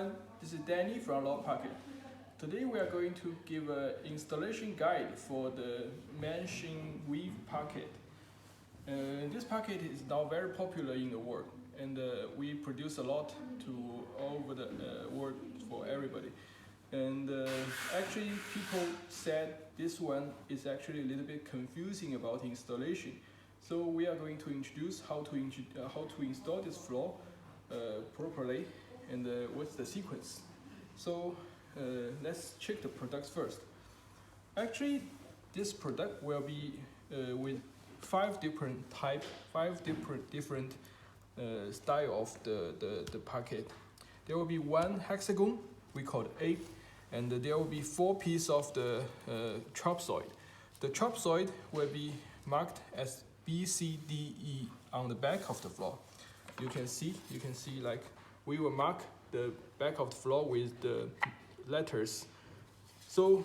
everyone, this is Danny from Lord Parquet. Today we are going to give an installation guide for the Mansion Weave Parquet. This parquet is now very popular in the world, and we produce a lot to all over the world for everybody. And actually people said this one is actually a little bit confusing about installation. So we are going to introduce how to install this floor properly and what's the sequence. So let's check the products first. Actually, this product will be with five different style of the parquet. There will be one hexagon, we call it A, and there will be 4 pieces of the chopsoid. The chopsoid will be marked as B, C, D, E on the back of the floor. You can see like we will mark the back of the floor with the letters. So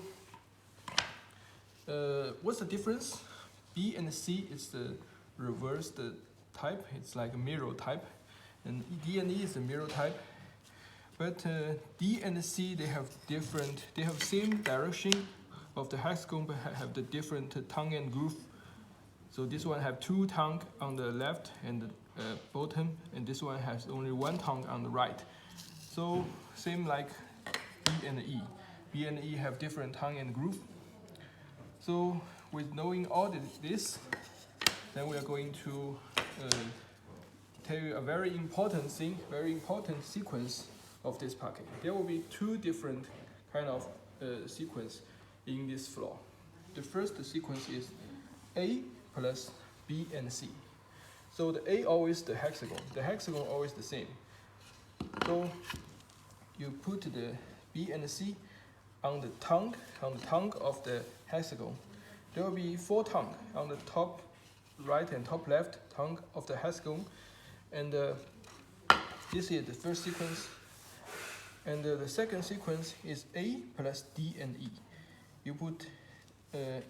what's the difference? B and C is the reverse the type. It's like a mirror type, and D and E is a mirror type. But D and C, they have same direction of the hexagon, but have the different tongue and groove. So this one have 2 tongue on the left and the bottom, and this one has only 1 tongue on the right. So same like B and E. B and E have different tongue and groove. So with knowing all this, then we are going to tell you a very important sequence of this parquet. There will be 2 different kind of sequence in this floor. The first sequence is A plus B and C. So the A always the hexagon always the same. So you put the B and C on the tongue of the hexagon. There will be 4 tongue on the top right and top left tongue of the hexagon, and this is the first sequence. And the second sequence is A plus D and E. You put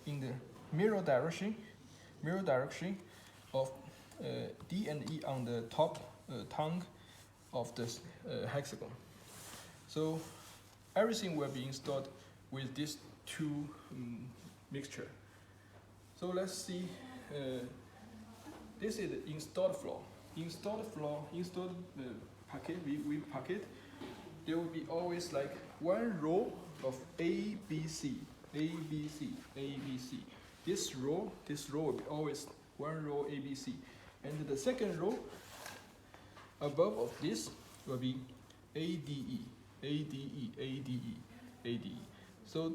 in the mirror direction of D and E on the top tongue of the hexagon. So everything will be installed with these 2 mixture. So let's see. This is the installed floor. Installed parquet, weave parquet. There will be always like 1 row of A, B, C, A, B, C, A, B, C. This row will be always 1 row A, B, C. And the second row above of this will be A, D, E, A, D, E, A, D, E, A, D, E. So